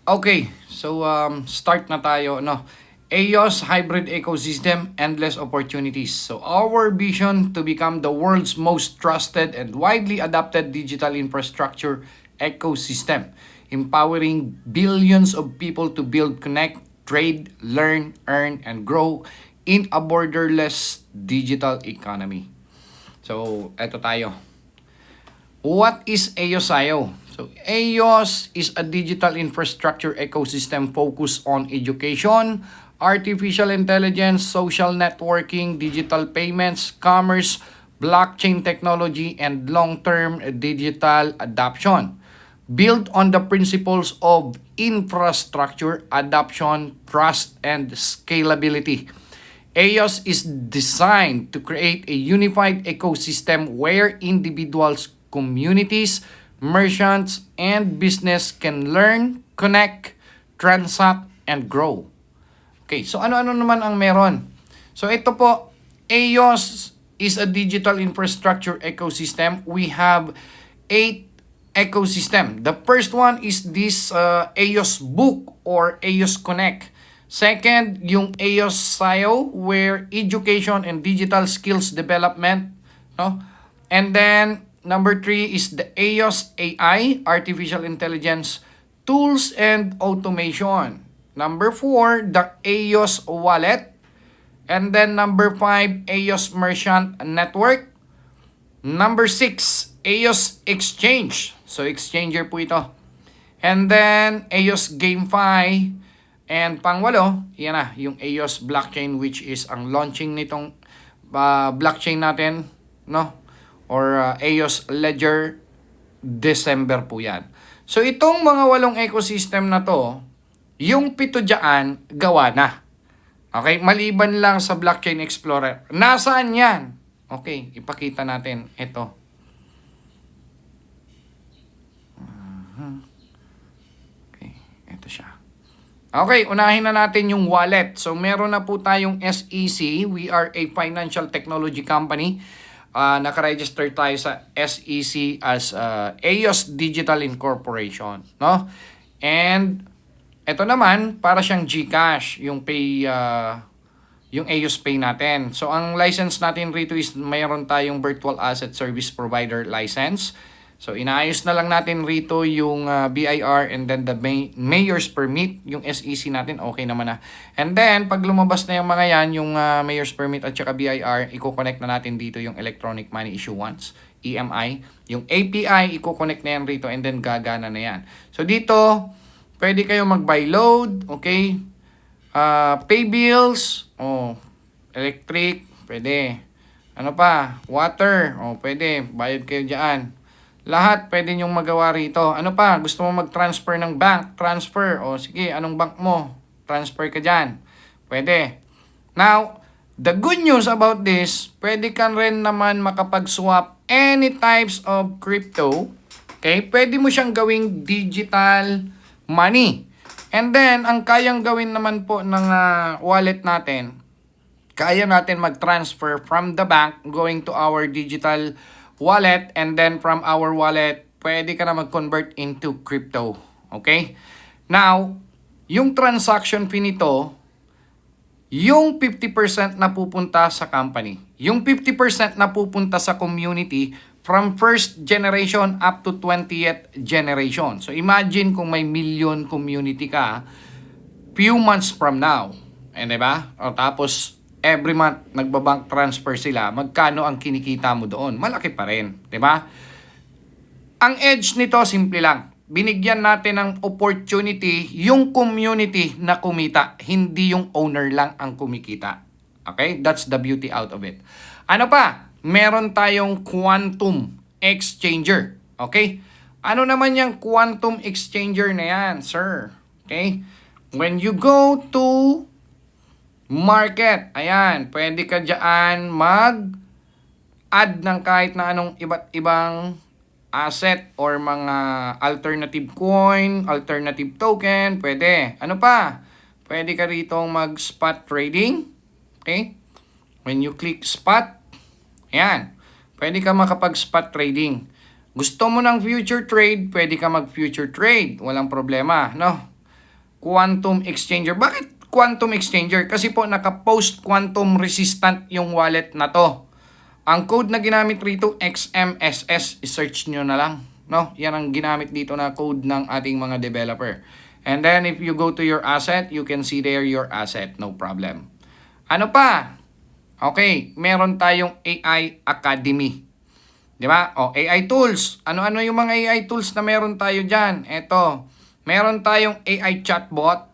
Okay, so start na tayo, no? AYOS Hybrid Ecosystem, Endless Opportunities. So our vision to become the world's most trusted and widely adopted digital infrastructure ecosystem, empowering billions of people to build, connect, trade, learn, earn, and grow in a borderless digital economy. So, eto tayo. What is AYOS-IO? So, AYOS is a digital infrastructure ecosystem focused on education, artificial intelligence, social networking, digital payments, commerce, blockchain technology, and long-term digital adoption. Built on the principles of infrastructure, adoption, trust, and scalability. AYOS is designed to create a unified ecosystem where individuals, communities, merchants, and business can learn, connect, transact, and grow. Okay, so ano-ano naman ang meron? So ito po, AYOS is a digital infrastructure ecosystem. We have 8 ecosystem. The first one is this AYOS Book or AYOS Connect. Second, yung AYOS SIO where education and digital skills development, no? And then number 3 is the AYOS AI, artificial intelligence tools and automation. Number 4, the AYOS Wallet. And then number 5, AYOS Merchant Network. Number 6, AYOS Exchange. So, exchanger po ito. And then, AYOS GameFi. And pangwalo, yan na, yung AYOS Blockchain which is ang launching nitong blockchain natin, no? Or AYOS Ledger, December po yan. So, itong mga 8 ecosystem na to, yung 7 dyan, gawa na. Okay? Maliban lang sa Blockchain Explorer. Nasaan yan? Okay, ipakita natin. Ito. Okay, ito siya. Okay, unahin na natin yung wallet. So, meron na po tayong SEC. We are a financial technology company. Nakaregister tayo sa SEC as AYOS Digital Incorporation. No? And, ito naman, para siyang GCash, yung pay, yung AYOS Pay natin. So, ang license natin rito is mayroon tayong Virtual Asset Service Provider license. So, inaayos na lang natin rito yung BIR and then the Mayor's Permit, yung SEC natin, okay naman na. And then, pag lumabas na yung mga yan, yung Mayor's Permit at saka BIR, i-connect na natin dito yung Electronic Money Issuance, EMI. Yung API, i-connect na yan rito and then gagana na yan. So, dito, pwede kayo mag-buy load, okay? Pay bills, electric, pwede. Ano pa? Water, pwede. Bayad kayo dyan. Lahat pwede nyong magawa rito. Ano pa? Gusto mo mag-transfer ng bank? Transfer. Sige, anong bank mo? Transfer ka dyan. Pwede. Now, the good news about this, pwede ka rin naman makapag-swap any types of crypto. Okay? Pwede mo siyang gawing digital money. And then, ang kayang gawin naman po ng wallet natin, kaya natin mag-transfer from the bank going to our digital wallet, and then from our wallet, pwede ka na mag-convert into crypto. Okay? Now, yung transaction fee nito, yung 50% na pupunta sa company, yung 50% na pupunta sa community from first generation up to 20th generation. So, imagine kung may million community ka, few months from now. Diba? Tapos, every month, nagbabank transfer sila, magkano ang kinikita mo doon? Malaki pa rin, di ba? Ang edge nito, simple lang. Binigyan natin ng opportunity yung community na kumita, hindi yung owner lang ang kumikita. Okay? That's the beauty out of it. Ano pa? Meron tayong quantum exchanger. Okay? Ano naman yung quantum exchanger na yan, sir? Okay? When you go to market, ayan, pwede ka dyan mag-add ng kahit na anong iba't ibang asset or mga alternative coin, alternative token, pwede. Ano pa? Pwede ka rito mag-spot trading. Okay? When you click spot, ayan, pwede ka makapag-spot trading. Gusto mo ng future trade, pwede ka mag-future trade. Walang problema, no? Quantum Exchanger. Bakit Quantum Exchanger? Kasi po naka-post quantum resistant yung wallet na to. Ang code na ginamit rito, XMSS. I-search nyo na lang. No? Yan ang ginamit dito na code ng ating mga developer. And then if you go to your asset, you can see there your asset. No problem. Ano pa? Okay, meron tayong AI Academy. Di ba? O, AI tools. Ano-ano yung mga AI tools na meron tayo dyan? Ito, meron tayong AI chatbot,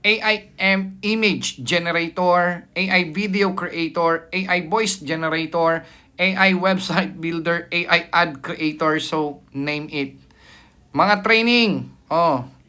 AI image generator, AI video creator, AI voice generator, AI website builder, AI ad creator, so name it. Mga training,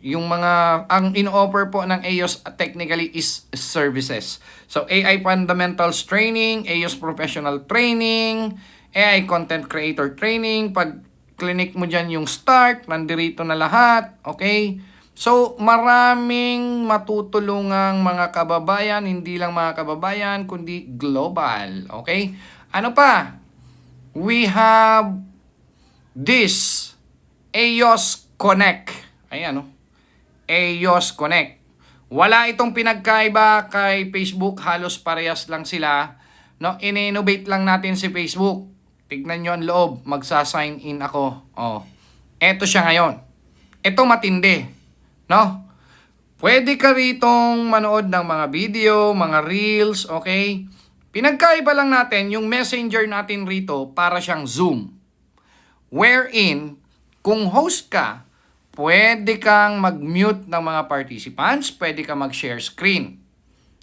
yung mga, ang in-offer po ng EOS technically is services. So, AI Fundamentals Training, EOS Professional Training, AI Content Creator Training. Pag clinic mo dyan yung start, nandirito na lahat. Okay? So, maraming matutulungang mga kababayan, hindi lang mga kababayan, kundi global. Okay? Ano pa? We have this EOS Connect. Ayan, EOS Connect. Wala itong pinagkaiba kay Facebook, halos parehas lang sila. No, in-innovate lang natin si Facebook. Tignan nyo ang loob, magsa-sign in ako. Eto siya ngayon. Ito matindi, no? Pwede ka ritong manood ng mga video, mga reels, okay? Pinagkaiba lang natin yung messenger natin rito para siyang Zoom. Wherein, kung host ka, pwede kang mag-mute ng mga participants, pwede kang mag-share screen.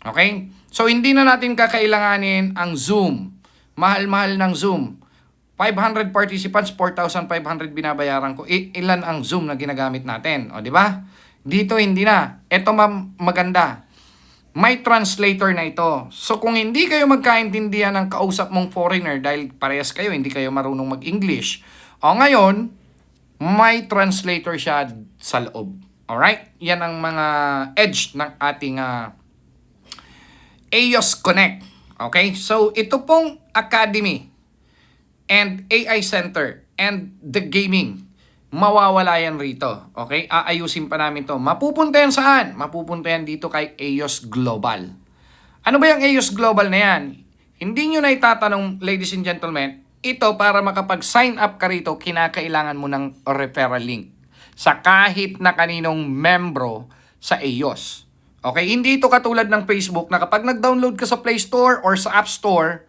Okay? So, hindi na natin kakailanganin ang Zoom. Mahal-mahal ng Zoom. 500 participants, 4,500 binabayaran ko. Ilan ang Zoom na ginagamit natin? O, di ba? Dito, hindi na. Ito maganda. May translator na ito. So, kung hindi kayo magkaintindihan ng kausap mong foreigner dahil parehas kayo, hindi kayo marunong mag-English. O, ngayon, may translator siya sa loob. Alright? Yan ang mga edge ng ating EOS Connect. Okay? So, ito pong Academy and AI Center and the gaming, mawawala yan rito. Okay? Aayusin pa namin to. Mapupunta yan saan? Mapupunta yan dito kay EOS Global. Ano ba yung EOS Global na yan? Hindi nyo na itatanong, ladies and gentlemen, ito, para makapag-sign up ka rito, kinakailangan mo ng referral link sa kahit na kaninong membro sa EOS. Okay? Hindi ito katulad ng Facebook na kapag nag-download ka sa Play Store or sa App Store,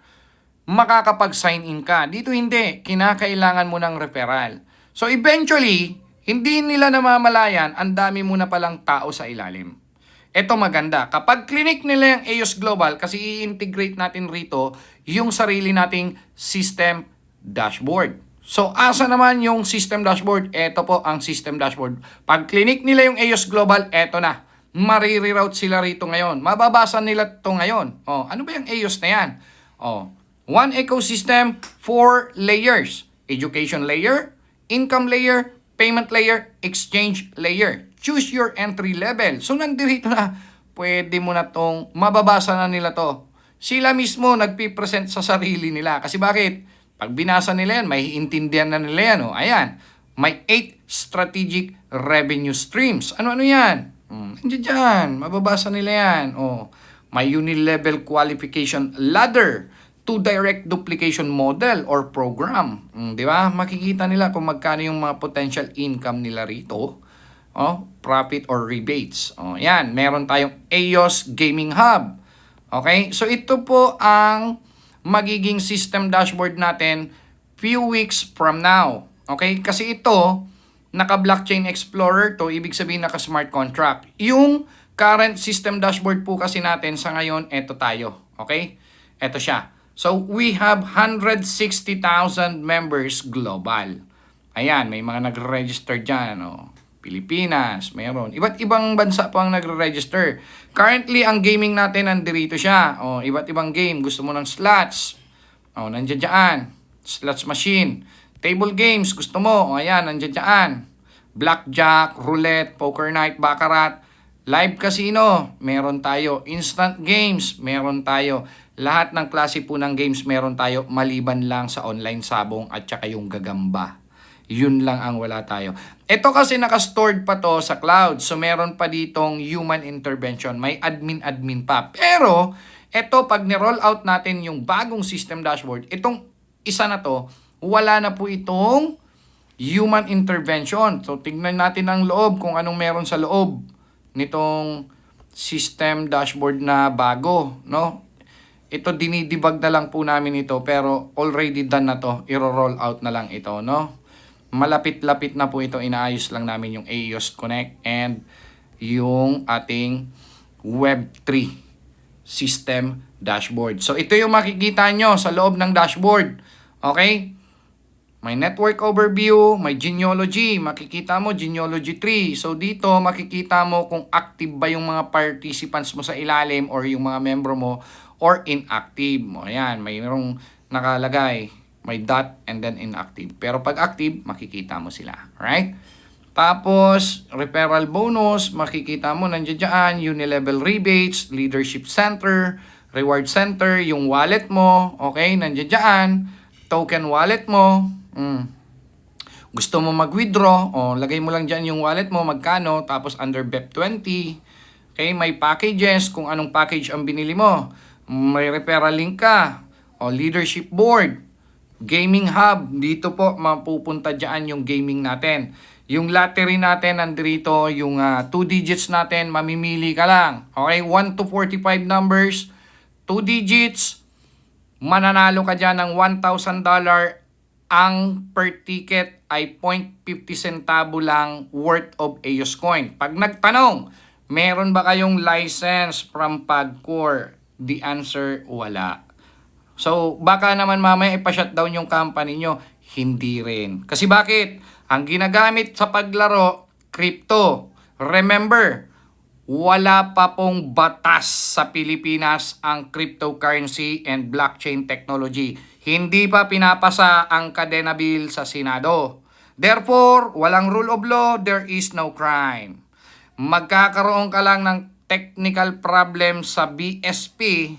makakapag-sign in ka. Dito hindi. Kinakailangan mo ng referral. So eventually, hindi nila namamalayan, ang dami mo na palang tao sa ilalim. Ito maganda. Kapag clinic nila yung EOS Global, kasi i-integrate natin rito yung sarili nating system dashboard. So, asa naman yung system dashboard? Ito po ang system dashboard. Pag clinic nila yung EOS Global, eto na. Marireroute sila rito ngayon. Mababasa nila ito ngayon. Ano ba yung EOS na yan? One ecosystem, 4 layers. Education layer, income layer, payment layer, exchange layer. Choose your entry level. So, nandito na, pwede mo na tong, mababasa na nila to. Sila mismo nagpipresent sa sarili nila. Kasi bakit? Pag binasa nila yan, may intindihan na nila yan. Ayan, may 8 strategic revenue streams. Ano-ano yan? Nandiyan dyan, mababasa nila yan. May unilevel qualification ladder to direct duplication model or program. Di ba? Makikita nila kung magkano yung mga potential income nila rito. Profit or rebates. Yan, meron tayong EOS Gaming Hub. Okay? So, ito po ang magiging system dashboard natin few weeks from now. Okay? Kasi ito, naka-blockchain explorer to, ibig sabihin naka-smart contract. Yung current system dashboard po kasi natin sa ngayon, ito tayo. Okay? Ito siya. So, we have 160,000 members global. Ayan, may mga nagre-register dyan. Pilipinas, mayroon. Iba't ibang bansa po ang nagre-register. Currently, ang gaming natin, nandirito siya. Iba't ibang game. Gusto mo ng slots. Nandiyan dyan. Slots machine. Table games, gusto mo. Ayan, nandiyan dyan. Blackjack, roulette, poker night, baccarat. Live casino, meron tayo. Instant games, meron tayo. Lahat ng klase po ng games meron tayo maliban lang sa online sabong at saka yung gagamba. Yun lang ang wala tayo. Ito kasi naka-stored pa to sa cloud. So meron pa ditong human intervention. May admin pa. Pero ito pag ni-roll out natin yung bagong system dashboard, itong isa na to, wala na po itong human intervention. So tignan natin ang loob kung anong meron sa loob nitong system dashboard na bago, no? Ito dinidebug na lang po namin ito pero already done na to. I-roll out na lang ito, no? Malapit-lapit na po ito. Inaayos lang namin yung AEOS Connect and yung ating Web3 system dashboard. So ito yung makikita nyo sa loob ng dashboard. Okay? May network overview, may genealogy. Makikita mo genealogy tree. So dito makikita mo kung active ba yung mga participants mo sa ilalim or yung mga membro mo or inactive. O ayan, mayroong nakalagay. May dot and then inactive. Pero pag active, makikita mo sila. Right? Tapos, referral bonus, makikita mo nandiyan dyan, unilevel rebates, leadership center, reward center, yung wallet mo, okay, nandiyan dyan, token wallet mo, gusto mo mag-withdraw, lagay mo lang dyan yung wallet mo, magkano, tapos under BEP20, okay, may packages, kung anong package ang binili mo, may referral link ka, leadership board, gaming hub, dito po mapupunta dyan yung gaming natin. Yung lottery natin, nandito yung 2 digits natin, mamimili ka lang. Okay, 1 to 45 numbers, 2 digits, mananalo ka dyan ng $1,000. Ang per ticket ay 0.50 centavo lang worth of AEOS coin. Pag nagtanong, meron ba kayong license from Pagcor? The answer, wala. So, baka naman mamaya ipa-shutdown yung company nyo. Hindi rin. Kasi bakit? Ang ginagamit sa paglaro, crypto. Remember, wala pa pong batas sa Pilipinas ang cryptocurrency and blockchain technology. Hindi pa pinapasa ang Cadena Bill sa Senado. Therefore, walang rule of law, there is no crime. Magkakaroon ka lang ng technical problem sa BSP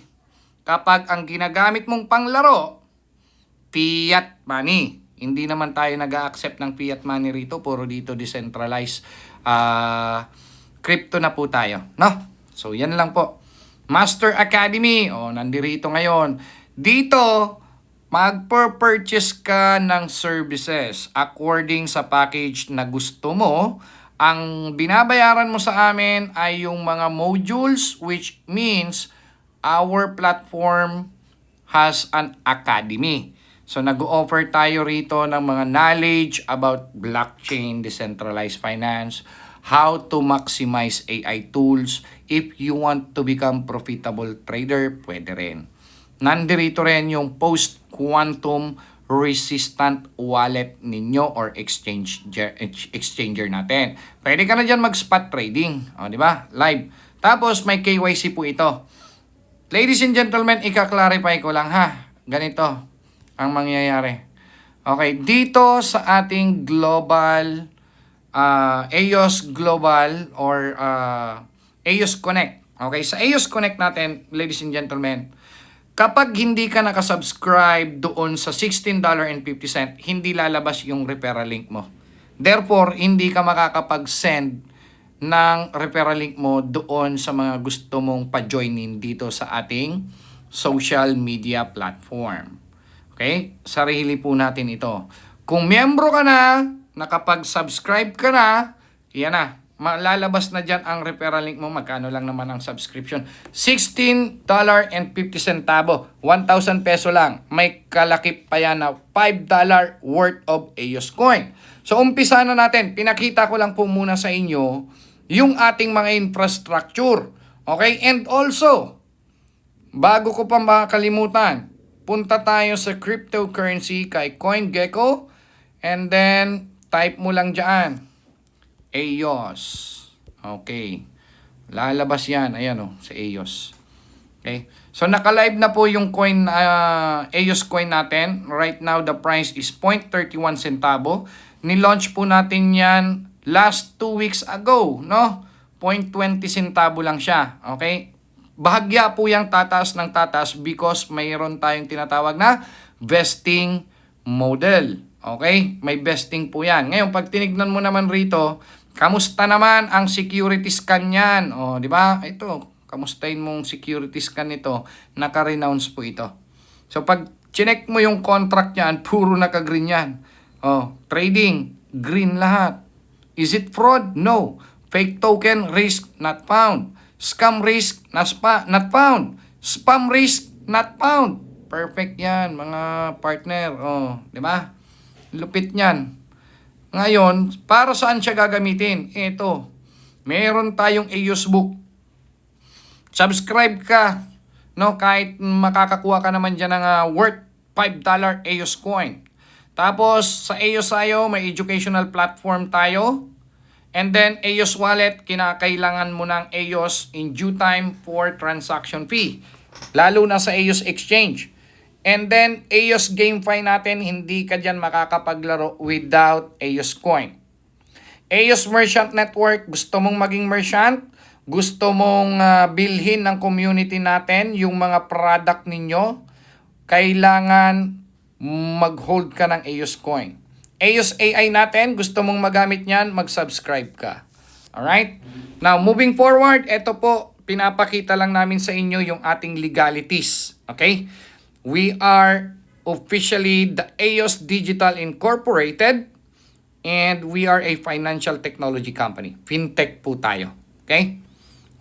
kapag ang ginagamit mong panglaro, fiat money. Hindi naman tayo nag-a-accept ng fiat money rito. Puro dito decentralized crypto na po tayo. No? So, yan lang po. Master Academy. Nandirito ngayon. Dito, mag-purchase ka ng services according sa package na gusto mo. Ang binabayaran mo sa amin ay yung mga modules, which means our platform has an academy. So nag-o-offer tayo rito ng mga knowledge about blockchain, decentralized finance, how to maximize AI tools. If you want to become profitable trader, pwede rin. Nandirito rin yung post-quantum resistant wallet ninyo or exchanger natin. Pwede ka na dyan mag-spot trading. Di ba? Live. Tapos may KYC po ito. Ladies and gentlemen, ika-clarify ko lang ha. Ganito ang mangyayari. Okay, dito sa ating global AEOS Global or AEOS Connect. Okay, sa AEOS Connect natin, ladies and gentlemen, kapag hindi ka nakasubscribe doon sa $16.50, hindi lalabas yung referral link mo. Therefore, hindi ka makakapag-send ng referral link mo doon sa mga gusto mong pa-joinin dito sa ating social media platform. Okay? Sarili po natin ito. Kung miyembro ka na, nakapag-subscribe ka na, yan na. Malalabas na dyan ang referral link mo. Magkano lang naman ang subscription? $16.50. 1,000 peso lang. May kalakip pa yan na $5 worth of AEOS coin. So, umpisa na natin. Pinakita ko lang po muna sa inyo yung ating mga infrastructure. Okay? And also, bago ko pa makakalimutan, punta tayo sa cryptocurrency kay CoinGecko. And then, type mo lang dyan. AEOS. Okay. Lalabas yan. Ayan sa AEOS. Okay. So, naka-live na po yung coin, AEOS coin natin. Right now, the price is 0.31 centavo. Nilaunch po natin yan last 2 weeks ago. No? 0.20 centavo lang siya. Okay. Bahagya po yung tataas ng tataas because mayroon tayong tinatawag na vesting model. Okay? May vesting po yan. Ngayon, pag tinignan mo naman rito, kamusta naman ang security scan yan? O, di ba? Ito, kamustahin mong security scan nito. Naka-renounce po ito. So, pag chinek mo yung contract yan, puro naka-green yan. O, trading, green lahat. Is it fraud? No. Fake token, risk, not found. Scam risk, not found. Spam risk, not found. Perfect yan, mga partner. O, di ba? Lupit niyan. Ngayon, para saan siya gagamitin? Ito, meron tayong EOS book. Subscribe ka, no? Kahit makakakuha ka naman dyan ng worth $5 EOS coin. Tapos, sa EOS tayo, may educational platform tayo. And then, EOS wallet, kinakailangan mo ng EOS in due time for transaction fee. Lalo na sa EOS exchange. And then, EOS GameFi natin, hindi ka dyan makakapaglaro without EOS coin. EOS Merchant Network, gusto mong maging merchant? Gusto mong bilhin ng community natin yung mga product ninyo? Kailangan mag-hold ka ng EOS coin. EOS AI natin, gusto mong magamit niyan, mag-subscribe ka. Alright? Now, moving forward, ito po, pinapakita lang namin sa inyo yung ating legalities. Okay? We are officially the EOS Digital Incorporated and we are a financial technology company. Fintech po tayo. Okay?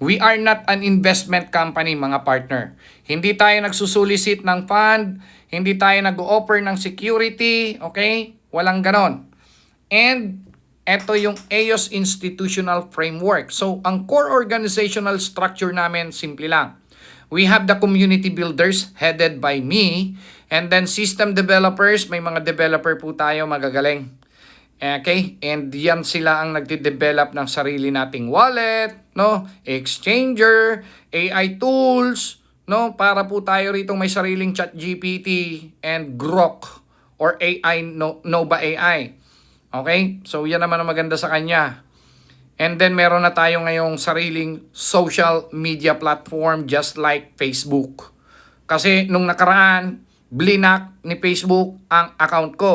We are not an investment company, mga partner. Hindi tayo nagsusulisit ng fund, hindi tayo nag-offer ng security, okay? Walang ganon. And ito yung EOS Institutional Framework. So, ang core organizational structure namin, simple lang. We have the community builders headed by me. And then system developers, may mga developer po tayo magagaling. Okay? And yan sila ang nagde-develop ng sarili nating wallet, no? Exchanger, AI tools, no? Para po tayo rito may sariling ChatGPT and Grok or AI, Nova AI. Okay? So yan naman ang maganda sa kanya. And then meron na tayo ngayong sariling social media platform just like Facebook. Kasi nung nakaraan, blinak ni Facebook ang account ko.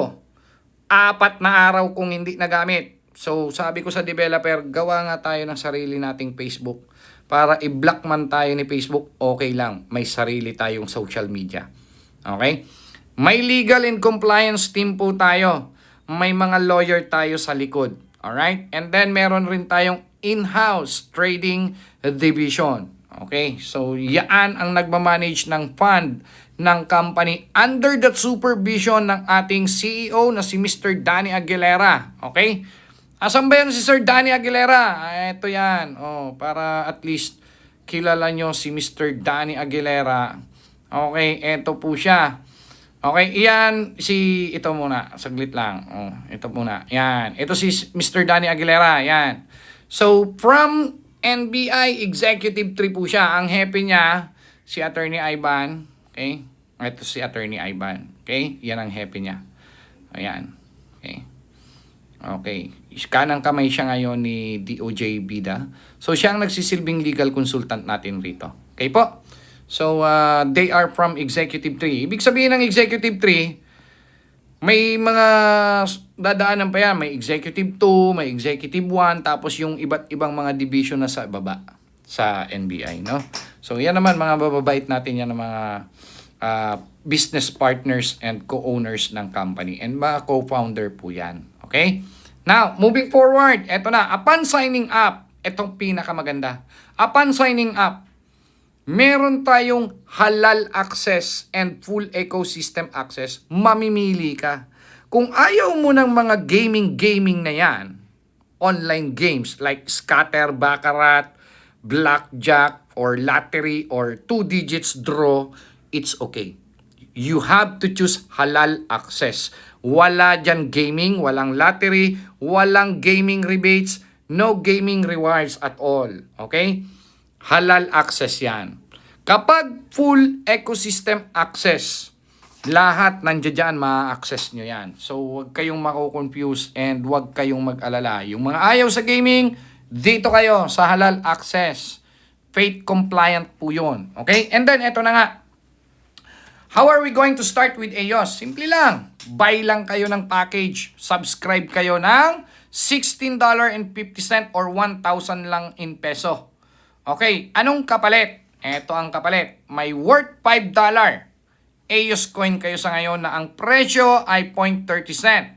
4 na araw kung hindi nagamit. So sabi ko sa developer, gawa nga tayo ng sarili nating Facebook. Para i-block man tayo ni Facebook, okay lang. May sarili tayong social media. Okay? May legal and compliance team po tayo. May mga lawyer tayo sa likod. Alright? And then, meron rin tayong in-house trading division. Okay? So, yan ang nagmamanage ng fund ng company under the supervision ng ating CEO na si Mr. Danny Aguilera. Okay? Asan ba yan si Sir Danny Aguilera? Ito yan. Oh, para at least kilala nyo si Mr. Danny Aguilera. Okay? Ito po siya. Okay, iyan ito muna, saglit lang. Oh, ito muna. Yan. Ito si Mr. Danny Aguilera, yan. So, from NBI Executive 3 po siya. Ang happy niya si Attorney Ivan, okay? Ito si Attorney Ivan, okay? Yan ang happy niya. Ayan. Okay. Okay. Kanang kamay siya ngayon ni DOJ Bida. So, siya ang nagsisilbing legal consultant natin rito. Okay po? So, they are from Executive 3. Ibig sabihin ng Executive 3, may mga dadaanan pa yan. May Executive 2, may Executive 1, tapos yung iba't ibang mga division na sa baba sa NBI, no? So, yan naman, mga bababait natin yan ng mga business partners and co-owners ng company. And mga co-founder po yan. Okay? Now, moving forward, eto na. Upon signing up, etong pinakamaganda. Upon signing up, meron tayong halal access and full ecosystem access. Mamimili ka. Kung ayaw mo ng mga gaming na yan, online games like scatter, baccarat, blackjack, or lottery, or 2 digits draw, it's okay. You have to choose halal access. Wala dyan gaming, walang lottery, walang gaming rebates, no gaming rewards at all. Okay? Halal access yan. Kapag full ecosystem access, lahat nandiyan dyan, ma-access nyo yan. So, huwag kayong mako-confuse and huwag kayong mag-alala. Yung mga ayaw sa gaming, dito kayo sa halal access. Faith compliant po yun. Okay? And then, eto na nga. How are we going to start with EOS? Simple lang. Buy lang kayo ng package. Subscribe kayo ng $16.50 or 1,000 lang in peso. Okay, anong kapalit? Ito ang kapalit. May worth $5. EOS coin kayo sa ngayon na ang presyo ay 0.30 cent.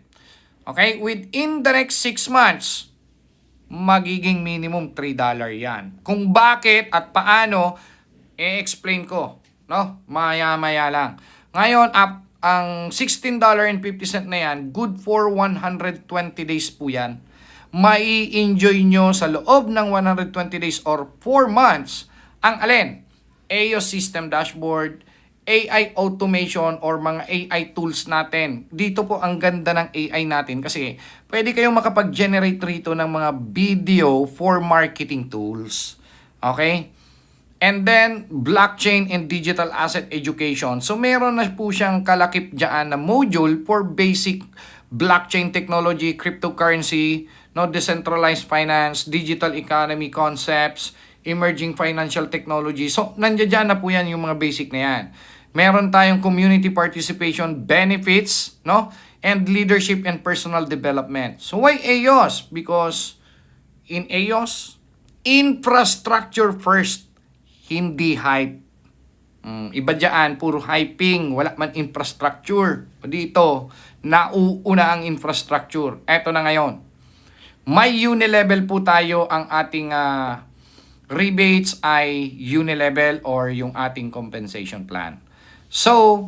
Okay, within the next 6 months, magiging minimum $3 yan. Kung bakit at paano, i-explain ko. No? Maya-maya lang. Ngayon, ang $16.50 na yan, good for 120 days po yan. Mai-enjoy nyo sa loob ng 120 days or 4 months ang alin? EOS System Dashboard, AI automation or mga AI tools natin. Dito po ang ganda ng AI natin kasi pwede kayong makapag-generate rito ng mga video for marketing tools. Okay? And then, blockchain and digital asset education. So, meron na po siyang kalakip dyan na module for basic blockchain technology, cryptocurrency, no, decentralized finance, digital economy concepts, emerging financial technology. So, nandiyan na po yan yung mga basic na yan. Meron tayong community participation benefits, no? And leadership and personal development. So why EOS? Because in EOS, infrastructure first, hindi hype. Iba dyan, puro hyping, wala man infrastructure. Dito, nauuna ang infrastructure. Eto na ngayon. May unilevel po tayo, ang ating rebates ay unilevel or yung ating compensation plan. So,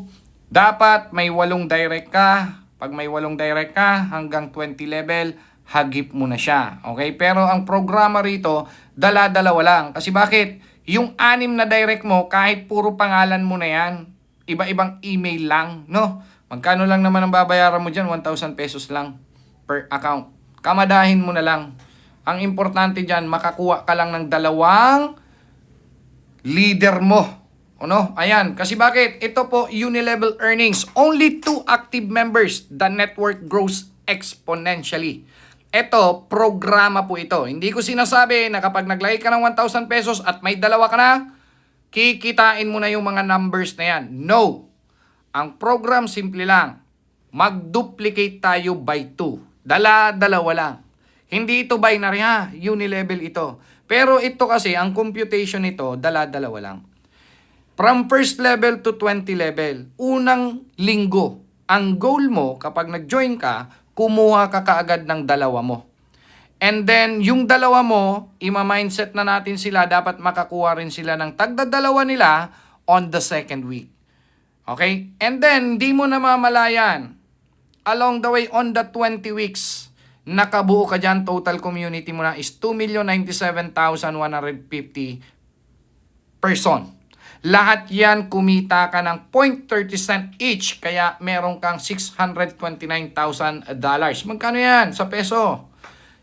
dapat may 8 direct ka. Pag may 8 direct ka, hanggang 20 level, hagip mo na siya. Okay? Pero ang programa rito, dala-dalawa lang. Kasi bakit? Yung 6 na direct mo, kahit puro pangalan mo na yan, iba-ibang email lang, no? Magkano lang naman ang babayaran mo dyan? 1,000 pesos lang per account. Kamadahin mo na lang. Ang importante dyan, makakuha ka lang ng 2 leader mo. Ano? Ayan. Kasi bakit? Ito po, unilevel earnings. Only 2 active members. The network grows exponentially. Ito, programa po ito. Hindi ko sinasabi na kapag naglagay ka ng 1,000 pesos at may 2 ka na, kikitain mo na yung mga numbers na yan. No. Ang program, simple lang. Mag-duplicate tayo by 2. Dala-dalawa lang. Hindi ito binary ha. Unilevel ito. Pero ito kasi, ang computation nito, dala-dalawa lang. From first level to 20 level, unang linggo, ang goal mo kapag nag-join ka, kumuha ka kaagad ng 2 mo. And then, yung 2 mo, ima-mindset na natin sila, dapat makakuha rin sila ng tagda-2 nila on the 2nd week. Okay? And then, di mo na mamalayan. Along the way, on the 20 weeks, nakabuo ka dyan, total community mo na is 2,097,150 person. Lahat yan, kumita ka ng 0.30 cent each. Kaya meron kang $629,000. Magkano yan sa peso?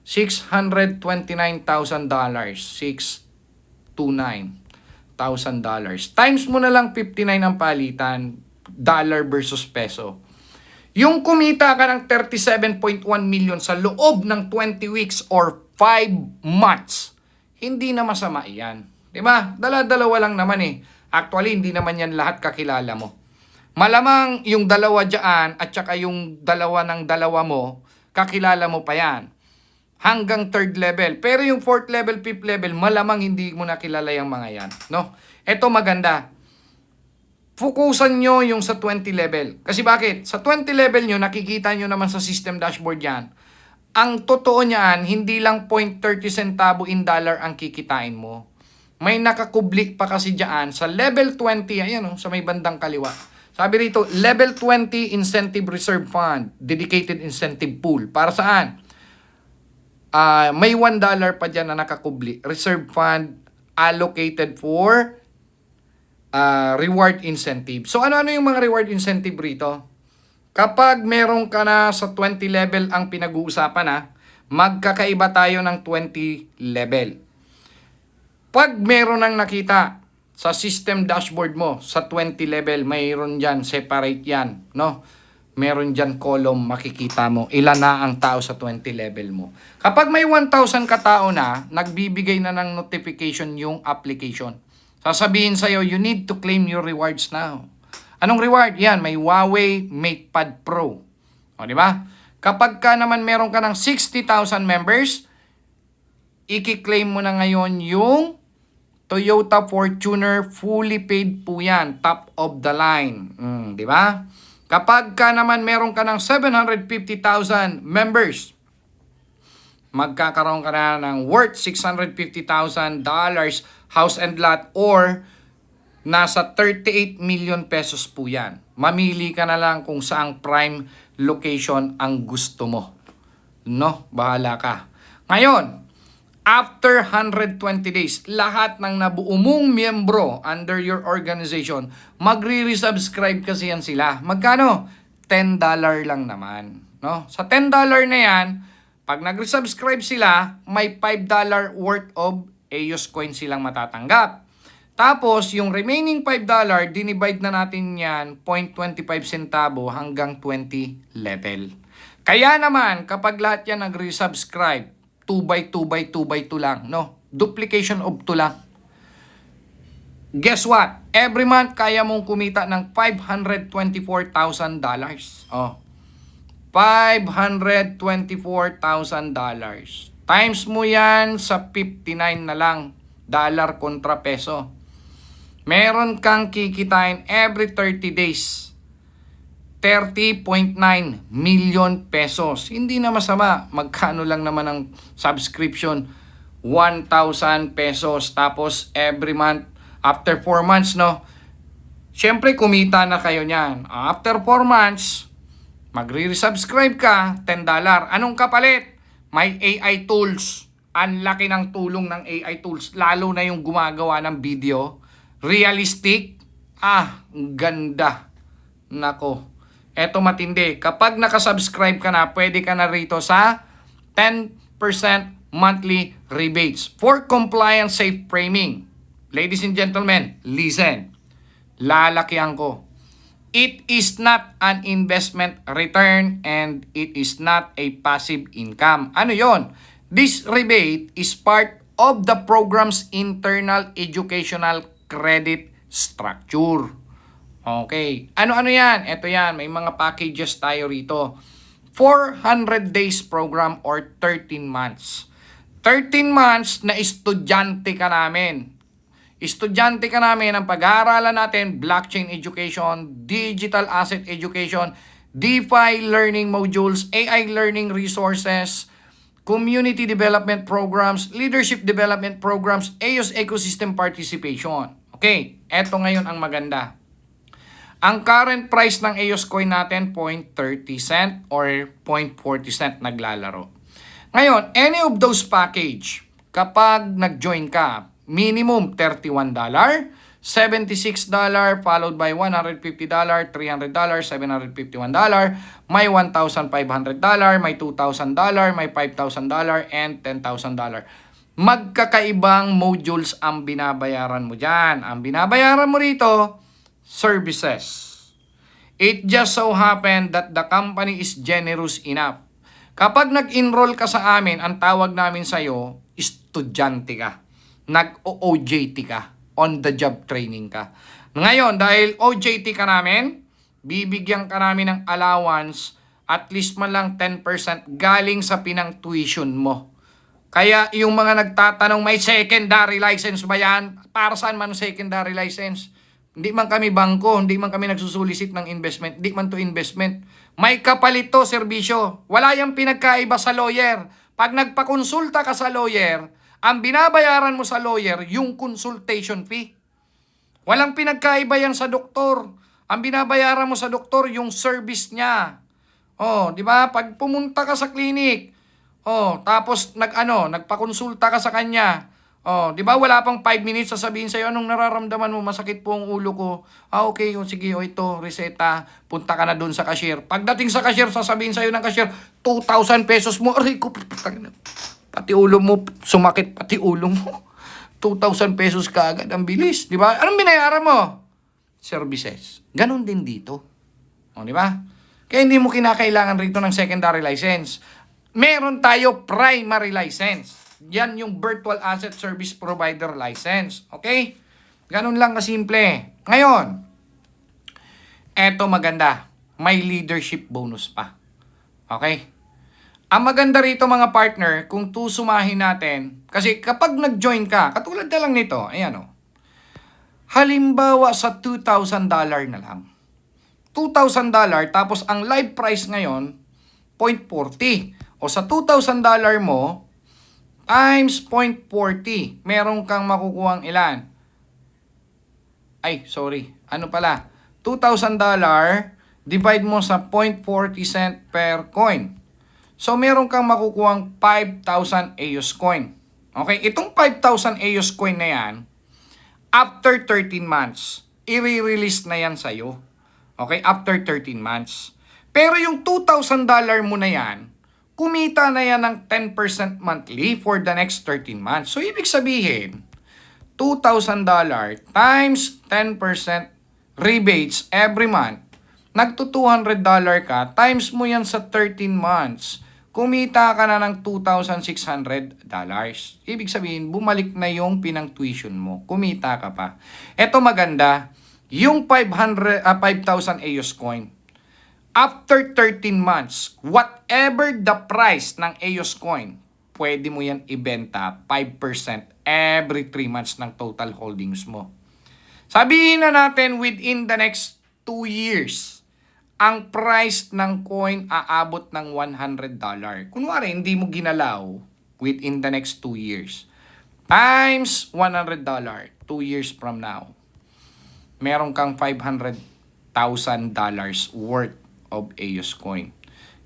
$629,000. $629,000. Times mo na lang 59 ang palitan. Dollar versus peso. Yung kumita ka ng 37.1 million sa loob ng 20 weeks or 5 months, hindi na masama yan. Diba? Dala-dalawa lang naman eh. Actually, hindi naman yan lahat kakilala mo. Malamang yung 2 dyan at saka yung 2 ng 2 mo, kakilala mo pa yan. Hanggang 3rd level. Pero yung 4th level, 5th level, malamang hindi mo nakilala yung mga yan. No? Ito maganda. Fokusan nyo yung sa 20 level. Kasi bakit? Sa 20 level nyo, nakikita nyo naman sa system dashboard yan. Ang totoo niyan, hindi lang 0.30 centavo in dollar ang kikitain mo. May nakakublik pa kasi dyan sa level 20, ayan sa may bandang kaliwa. Sabi rito, level 20 Incentive Reserve Fund, Dedicated Incentive Pool. Para saan? May $1 pa dyan na nakakubli. Reserve Fund allocated for reward incentive. So ano-ano yung mga reward incentive rito? Kapag meron ka na sa 20 level ang pinag-uusapan magkakaiba tayo ng 20 level. Pag meron nang nakita sa system dashboard mo, sa 20 level, mayroon dyan, separate yan, no? Meron dyan column, makikita mo, ilan na ang tao sa 20 level mo. Kapag may 1,000 katao na, nagbibigay na ng notification yung application. Sasabihin sa'yo, you need to claim your rewards now. Anong reward? Yan, may Huawei MatePad Pro. O, di ba? Kapag ka naman meron ka ng 60,000 members, i-claim mo na ngayon yung Toyota Fortuner, fully paid po yan, top of the line. Di ba? Kapag ka naman meron ka ng 750,000 members, magkakaroon ka na ng worth $650,000 house and lot, or nasa 38 million pesos po yan. Mamili ka na lang kung saang prime location ang gusto mo. No? Bahala ka. Ngayon, after 120 days, lahat ng nabuo mong miyembro under your organization, magre-resubscribe kasi yan sila. Magkano? $10 lang naman. No? Sa $10 na yan, pag nag-resubscribe sila, may $5 worth of EOS coin silang matatanggap. Tapos, yung remaining $5, dinivide na natin yan, 0.25 centavo hanggang 20 level. Kaya naman, kapag lahat yan nag-resubscribe, 2x2 lang, no? Duplication of 2 lang. Guess what? Every month, kaya mong kumita ng $524,000. Oh. $524,000. Times mo yan sa 59 na lang. Dollar kontra peso. Meron kang kikitain every 30 days. 30.9 million pesos. Hindi na masama. Magkano lang naman ang subscription? 1,000 pesos. Tapos every month, after 4 months, no? Siyempre, kumita na kayo niyan. After 4 months, magre-resubscribe ka, $10. Anong kapalit? May AI tools. Ang laki ng tulong ng AI tools. Lalo na yung gumagawa ng video. Realistic. Ganda. Nako. Eto matindi. Kapag nakasubscribe ka na, pwede ka na rito sa 10% monthly rebates for compliance safe framing. Ladies and gentlemen, listen. Lalakihan ko. It is not an investment return and it is not a passive income. Ano yon? This rebate is part of the program's internal educational credit structure. Okay. Ano-ano yan? Ito yan. May mga packages tayo rito. 400 days program or 13 months. 13 months na estudyante ka namin. Estudyante ka namin ang pag-aaralan natin, blockchain education, digital asset education, DeFi learning modules, AI learning resources, community development programs, leadership development programs, EOS ecosystem participation. Okay, eto ngayon ang maganda. Ang current price ng EOS coin natin, 0.30 cent or 0.40 cent naglalaro. Ngayon, any of those package, kapag nag-join ka, minimum $31, $76, followed by $150, $300, $751, may $1,500, may $2,000, may $5,000, and $10,000. Magkakaibang modules ang binabayaran mo dyan. Ang binabayaran mo rito, services. It just so happened that the company is generous enough. Kapag nag-enroll ka sa amin, ang tawag namin sa'yo, estudyante ka. Nag-OJT ka. On-the-job training ka. Ngayon, dahil OJT ka namin, bibigyan ka namin ng allowance at least man lang 10% galing sa pinang tuition mo. Kaya yung mga nagtatanong, may secondary license ba yan? Para saan man secondary license? Hindi man kami bangko, hindi man kami nagsusulisit ng investment, hindi man to investment. May kapalit to, serbisyo. Wala yung pinagkaiba sa lawyer. Pag nagpakonsulta ka sa lawyer, ang binabayaran mo sa lawyer, yung consultation fee. Walang pinagkaiba yan sa doktor. Ang binabayaran mo sa doktor, yung service niya. Di ba? Pag pumunta ka sa clinic, tapos nagpakonsulta ka sa kanya. Di ba? Wala pang 5 minutes sasabihin sa'yo, anong nararamdaman mo? Masakit po ang ulo ko. Okay, sige, ito, reseta. Punta ka na doon sa cashier. Pagdating sa cashier, sasabihin sa'yo ng cashier, 2,000 pesos mo. Aray ko, pati ulo mo, sumakit pati ulo mo. 2,000 pesos ka agad, ang bilis, di ba? Anong binayaran mo? Services. Ganon din dito. Di ba? Kaya hindi mo kinakailangan rito ng secondary license. Meron tayo primary license. Yan yung Virtual Asset Service Provider license. Okay? Ganon lang kasimple. Ngayon, Eto maganda, may leadership bonus pa. Okay? Ang maganda rito mga partner, kung tusumahin natin, kasi kapag nag-join ka, katulad na lang nito, ayan o. Halimbawa sa $2,000 na lang. $2,000 tapos ang live price ngayon, 0.40. O sa $2,000 mo, times 0.40, meron kang makukuhang ilan? Ay, sorry. Ano pala? $2,000 divide mo sa 0.40 cent per coin. So, meron kang makukuhang 5,000 EOS coin. Okay? Itong 5,000 EOS coin na yan, after 13 months, i-release na yan sa'yo. Okay? After 13 months. Pero yung $2,000 mo na yan, kumita na yan ng 10% monthly for the next 13 months. So, ibig sabihin, $2,000 times 10% rebates every month, nagto $200 ka, times mo yan sa 13 months, kumita ka na ng $2,600. Ibig sabihin, bumalik na yung pinang-tuition mo. Kumita ka pa. Ito maganda, yung 5,000 EOS coin, after 13 months, whatever the price ng EOS coin, pwede mo yan ibenta 5% every 3 months ng total holdings mo. Sabihin na natin within the next 2 years, ang price ng coin aabot ng $100. Kunwari, hindi mo ginalaw within the next 2 years. Times $100, 2 years from now. Meron kang $500,000 worth of EOS coin.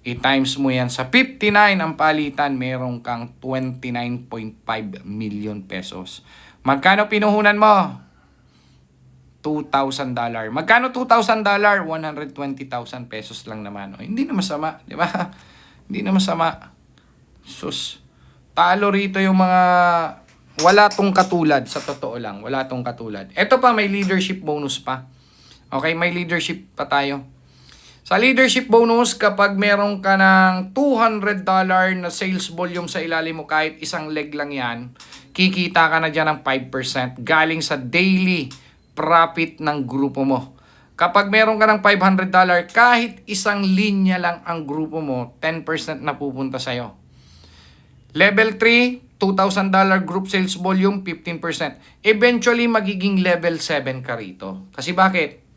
I-times mo yan sa 59 ang palitan, meron kang 29.5 million pesos. Magkano pinuhunan mo? $2,000. Magkano $2,000? 120,000 pesos lang naman. O, hindi na masama, di ba? Hindi na masama. Sus, talo rito yung mga wala tong katulad, sa totoo lang. Wala tong katulad. Ito pa, may leadership bonus pa. Okay, may leadership pa tayo. Sa leadership bonus, kapag meron ka ng $200 na sales volume sa ilalim mo, kahit isang leg lang yan, kikita ka na dyan ng 5% galing sa daily profit ng grupo mo. Kapag meron ka ng $500, kahit isang linya lang ang grupo mo, 10% na pupunta sa'yo. Level 3, $2,000 group sales volume, 15%. Eventually, magiging level 7 ka rito. Kasi bakit?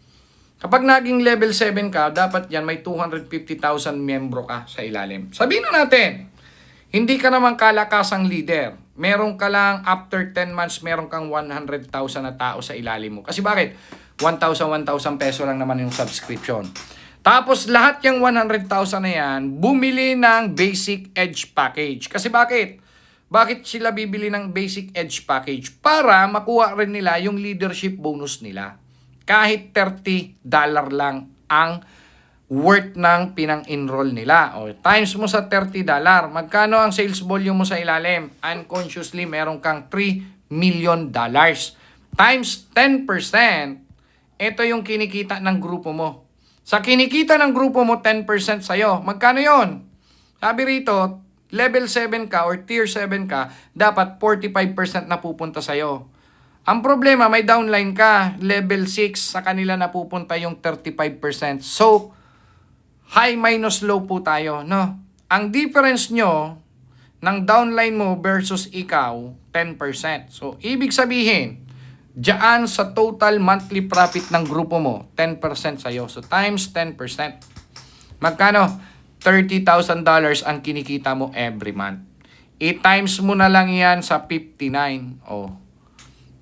Kapag naging level 7 ka, dapat yan may 250,000 membro ka sa ilalim. Sabihin na natin, hindi ka naman kalakasang leader. Meron ka lang after 10 months, meron kang 100,000 na tao sa ilalim mo. Kasi bakit? 1,000 peso lang naman yung subscription. Tapos lahat yung 100,000 na yan, bumili ng Basic Edge Package. Kasi bakit? Bakit sila bibili ng Basic Edge Package? Para makuha rin nila yung leadership bonus nila. Kahit $30 lang ang worth ng pinang-enroll nila. O, times mo sa $30, magkano ang sales volume mo sa ilalim? Unconsciously, meron kang $3 million. Times 10%, ito yung kinikita ng grupo mo. Sa kinikita ng grupo mo, 10% sa'yo. Magkano yon? Sabi rito, level 7 ka or tier 7 ka, dapat 45% na pupunta sa'yo. Ang problema, may downline ka, level 6, sa kanila napupunta yung 35%. So, high minus low po tayo, no? Ang difference nyo ng downline mo versus ikaw, 10%. So, ibig sabihin, diyan sa total monthly profit ng grupo mo, 10% sa'yo. So, times 10%. Magkano? $30,000 ang kinikita mo every month. I-times mo na lang yan sa 59. Oh.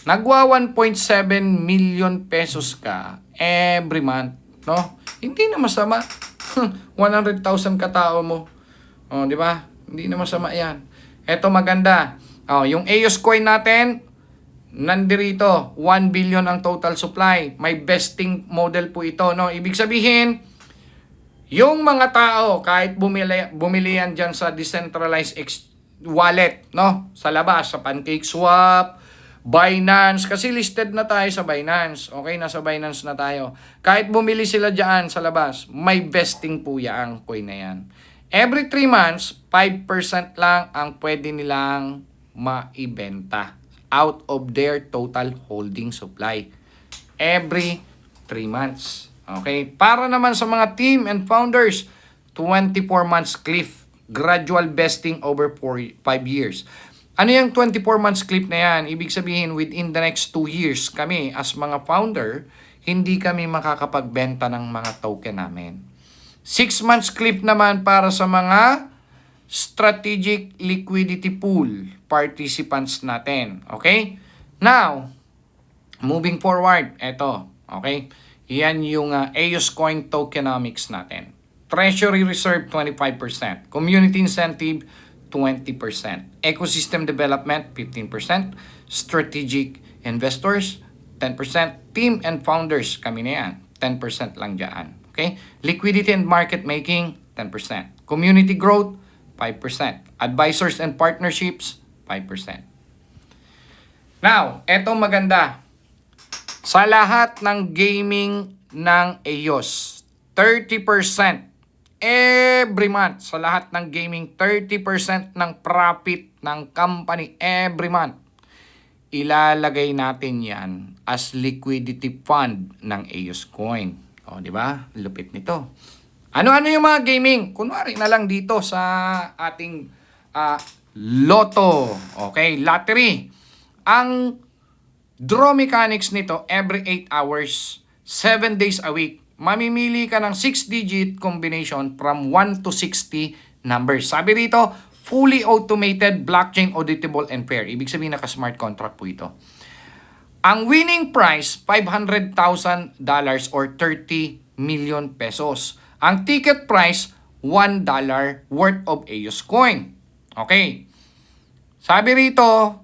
Nagwa 1.7 million pesos ka every month, no? Hindi na masama. 100,000 katao mo. Oh, di ba? Hindi na masama 'yan. Ito maganda. Oh, yung EOS coin natin nandirito, 1 billion ang total supply. May vesting model po ito, no? Ibig sabihin, yung mga tao kahit bumili yan diyan sa decentralized wallet, no? Sa labas, sa PancakeSwap, Binance, kasi listed na tayo sa Binance. Okay, nasa Binance na tayo. Kahit bumili sila dyan sa labas, may vesting po ang coin na yan. Every 3 months, 5% lang ang pwede nilang maibenta out of their total holding supply. Every 3 months. Okay? Para naman sa mga team and founders, 24 months cliff, gradual vesting over 5 years. Ano yung 24 months cliff na yan? Ibig sabihin, within the next 2 years, kami as mga founder, hindi kami makakapagbenta ng mga token namin. 6 months cliff naman para sa mga strategic liquidity pool participants natin. Okay? Now, moving forward, eto. Okay? Yan yung EOS Coin tokenomics natin. Treasury Reserve, 25%. Community Incentive, 20%. Ecosystem Development, 15%. Strategic Investors, 10%. Team and Founders, kami na yan. 10% lang dyan. Okay? Liquidity and Market Making, 10%. Community Growth, 5%. Advisors and Partnerships, 5%. Now, eto maganda. Sa lahat ng gaming ng EOS, 30% every month. Sa lahat ng gaming, 30% ng profit ng company every month. Ilalagay natin yan as liquidity fund ng EOS Coin. O, di ba? Lupit nito. Ano-ano yung mga gaming? Kunwari na lang dito sa ating Lotto. Okay, lottery. Ang draw mechanics nito, every 8 hours, 7 days a week. Mamimili ka ng 6-digit combination from 1 to 60 numbers. Sabi rito, fully automated, blockchain, auditable, and fair. Ibig sabihin, naka-smart contract po ito. Ang winning price, $500,000 or 30 million pesos. Ang ticket price, $1 worth of EOS coin. Okay. Sabi rito,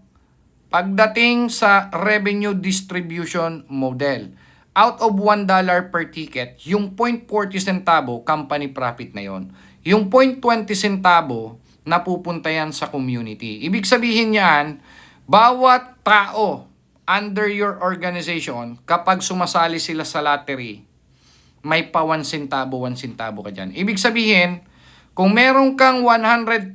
pagdating sa revenue distribution model, out of $1 per ticket, yung 0.40 centavo, company profit na yon. Yung 0.20 centavo, napupunta yan sa community. Ibig sabihin yan, bawat tao under your organization, kapag sumasali sila sa lottery, may pa 1 centavo ka dyan. Ibig sabihin, kung meron kang 100,000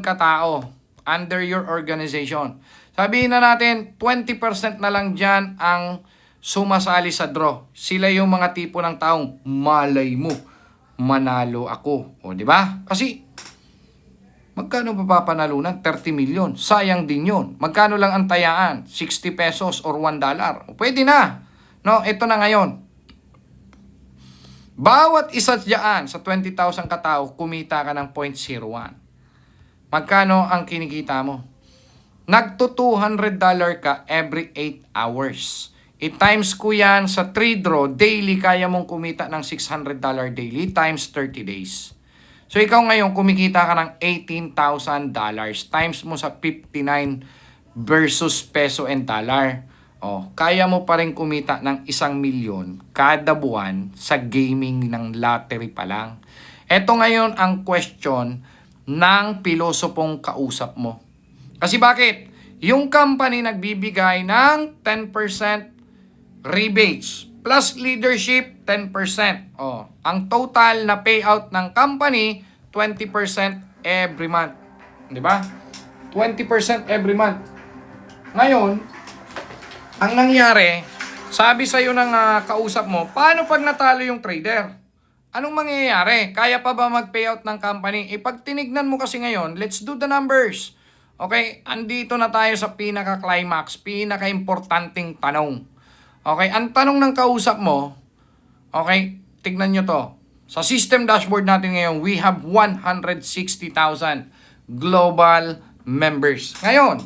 katao under your organization, sabihin na natin, 20% na lang dyan ang sumasali sa draw. Sila yung mga tipo ng taong malay mo, manalo ako. O, di ba? Kasi, magkano papapanalunan? 30 million. Sayang din yun. Magkano lang ang tayaan? 60 pesos or $1. O, pwede na. No, ito na ngayon. Bawat isa dyan sa 20,000 katao, kumita ka ng 0.01. Magkano ang kinikita mo? Nagto $200 ka every 8 hours. I-times ko yan sa 3 draw, daily kaya mong kumita ng $600 daily times 30 days. So ikaw ngayon kumikita ka ng $18,000 times mo sa 59 versus peso and dollar. Oh, kaya mo pa rin kumita ng 1,000,000 kada buwan sa gaming ng lottery pa lang. Ito ngayon ang question ng pilosopong kausap mo. Kasi bakit? Yung company nagbibigay ng 10% rebates plus leadership 10%. Oh, ang total na payout ng company 20% every month. 'Di ba? 20% every month. Ngayon, ang nangyari, sabi sa iyo ng kausap mo, paano pag natalo yung trader? Anong mangyayari? Kaya pa ba mag-payout ng company? Pag tinignan mo kasi ngayon, let's do the numbers. Okay, andito na tayo sa pinaka-climax, pinaka-importanting tanong. Okay, ang tanong ng kausap mo, okay, tignan nyo to. Sa system dashboard natin ngayon, we have 160,000 global members. Ngayon,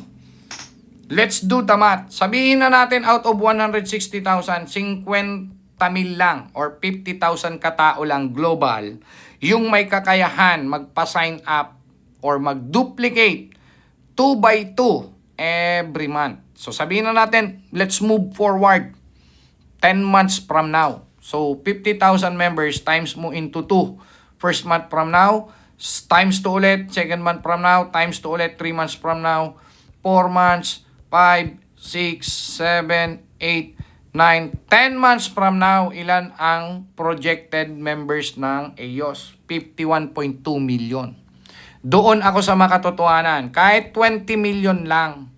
let's do the math. Sabihin na natin out of 160,000, 50,000 lang or 50,000 katao lang global yung may kakayahan magpa-sign up or mag-duplicate 2 by 2 every month. So sabihin na natin, let's move forward 10 months from now. So 50,000 members times mo into 2. First month from now, times 2 ulit, second month from now, times 2 ulit, 3 months from now, 4 months, 5, 6, 7, 8, 9, 10 months from now, ilan ang projected members ng EOS? 51.2 million. Doon ako sa makatotohanan. Kahit 20 million lang,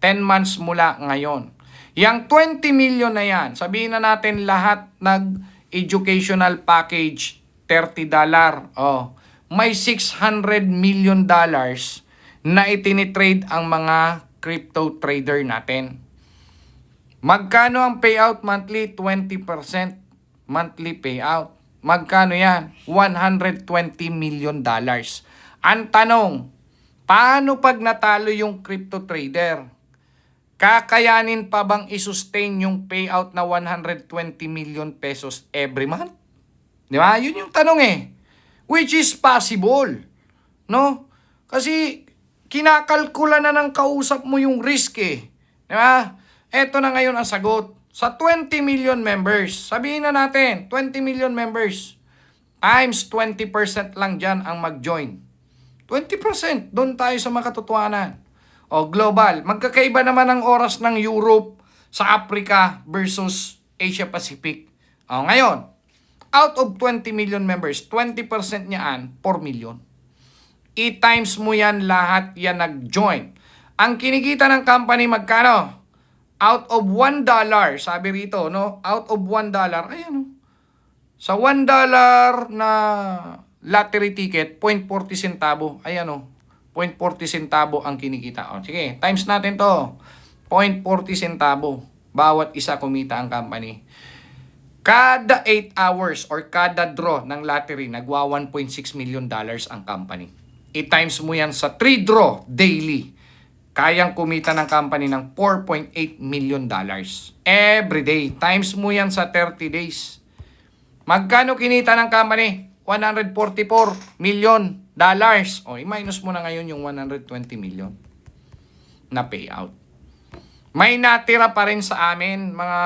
10 months mula ngayon. Yang 20 million na yan, sabihin na natin lahat educational package, $30. Oh, may $600 million na itinitrade ang mga crypto trader natin. Magkano ang payout monthly? 20% monthly payout. Magkano yan? $120 million. Ang tanong, paano pag natalo yung crypto trader? Kakayanin pa bang i-sustain yung payout na 120 million pesos every month? Di ba? Yun yung tanong eh. Which is possible. No? Kasi kinakalkula na ng kausap mo yung risk eh. Di ba? Eto na ngayon ang sagot. Sa 20 million members, sabihin na natin, 20 million members, times 20% lang dyan ang mag-join. 20%, doon tayo sa makatotohanan. O global, magkakaiba naman ang oras ng Europe sa Africa versus Asia Pacific. O ngayon, out of 20 million members, 20% niyaan, 4 million. I-times mo yan lahat yan nag-join. Ang kinikita ng company magkano? Out of $1, sabi rito, no? Out of $1, ayan o. Sa $1 na lottery ticket, 0.40 centavo. Ayan o. 0.40 centavo ang kinikita. O, sige, times natin to. 0.40 centavo. Bawat isa kumita ang company. Kada 8 hours or kada draw ng lottery, nagwa $1.6 million ang company. I-times mo yan sa 3 draw daily. Kayang kumita ng company ng $4.8 million every day. Times mo yan sa 30 days. Magkano kinita ng company? $144 million. O, i-minus mo na ngayon yung 120 million na payout. May natira pa rin sa amin, mga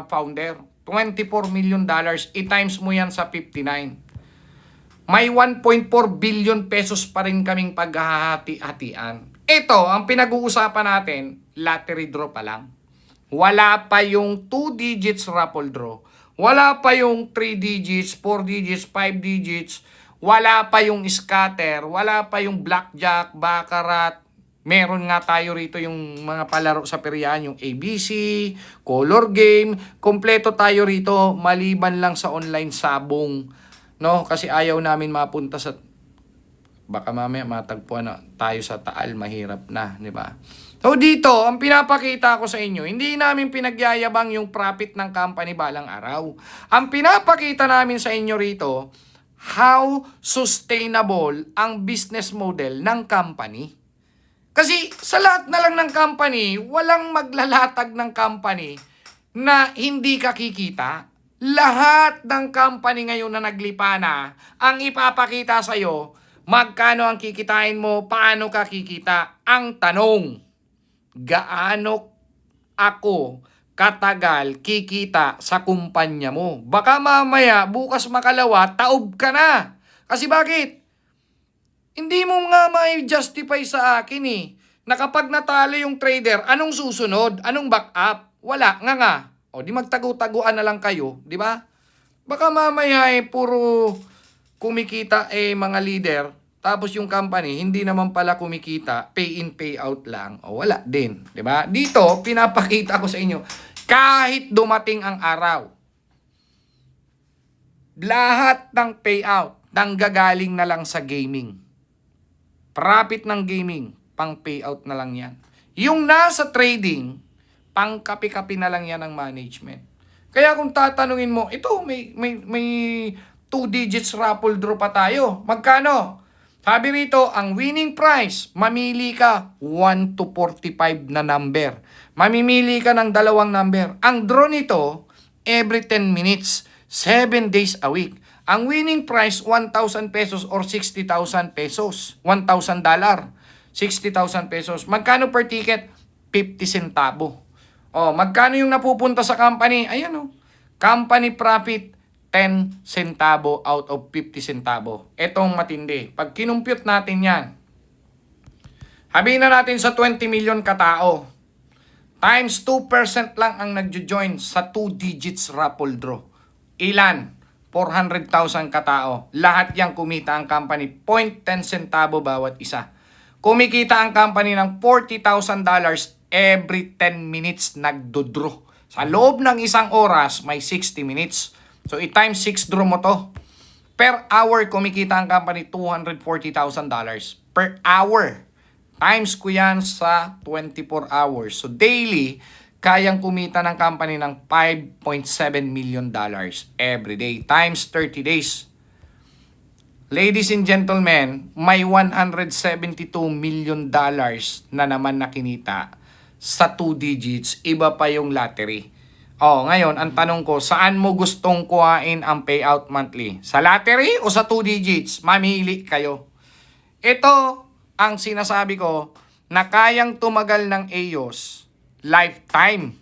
founder. $24 million. I-times mo yan sa 59. May 1.4 billion pesos pa rin kaming paghahati-hatian. Ito, ang pinag-uusapan natin, lottery draw pa lang. Wala pa yung 2 digits raffle draw. Wala pa yung 3 digits, 4 digits, 5 digits. Wala pa yung scatter. Wala pa yung blackjack, baccarat. Meron nga tayo rito yung mga palaro sa peryahan, yung ABC, color game. Kompleto tayo rito, maliban lang sa online sabong. No? Kasi ayaw namin mapunta sa... Baka mamaya matagpuan na tayo sa Taal, mahirap na, di ba? So dito, ang pinapakita ko sa inyo, hindi namin pinagyayabang yung profit ng company balang araw. Ang pinapakita namin sa inyo rito, how sustainable ang business model ng company. Kasi sa lahat na lang ng company, walang maglalatag ng company na hindi ka kikita. Lahat ng company ngayon na naglipa na, ang ipapakita sa'yo, magkano ang kikitain mo, paano ka kikita. Ang tanong, gaano ako katagal kikita sa kumpanya mo? Baka mamaya, bukas makalawa, taob ka na. Kasi bakit? Hindi mo nga mai-justify sa akin eh, na kapag natalo yung trader, anong susunod? Anong backup? Wala nga. O di magtago-taguan na lang kayo, di ba? Baka mamaya eh, puro kumikita eh mga leader, tapos yung company hindi naman pala kumikita, pay in pay out lang. O wala din, 'di ba? Dito pinapakita ko sa inyo, kahit dumating ang araw, lahat ng payout nanggagaling na lang sa gaming. Profit ng gaming, pang payout na lang 'yan. Yung nasa trading, pang kapi-kapi na lang 'yan ng management. Kaya kung tatanungin mo, ito may 2 digits raffle draw pa tayo. Magkano? Sabi rito, ang winning price, mamili ka 1 to 45 na number. Mamimili ka ng dalawang number. Ang draw nito, every 10 minutes, 7 days a week. Ang winning price, 1,000 pesos or 60,000 pesos. $1,000. 60,000 pesos. Magkano per ticket? 50 centavo. O, magkano yung napupunta sa company? Ayan o. Company profit, 10 centavo out of 50 centavo. Etong matindi. Pag kinumpute natin yan, habihin na natin sa 20 million katao, times 2% lang ang nagjo-join sa 2 digits raffle draw. Ilan? 400,000 katao. Lahat yang kumita ang company. 0.10 centavo bawat isa. Kumikita ang company ng $40,000 every 10 minutes nagdodraw. Sa loob ng isang oras, may 60 minutes. So, i-times 6 draw mo to. Per hour, kumikita ang company $240,000 per hour. Times ko yan sa 24 hours. So, daily, kayang kumita ng company ng $5.7 million every day. Times 30 days. Ladies and gentlemen, may $172 million na naman nakinita sa 2 digits. Iba pa yung lottery. Ngayon, ang tanong ko, saan mo gustong kuhain ang payout monthly? Sa lottery o sa 2 digits? Mamili kayo. Ito ang sinasabi ko na kayang tumagal ng EOS lifetime.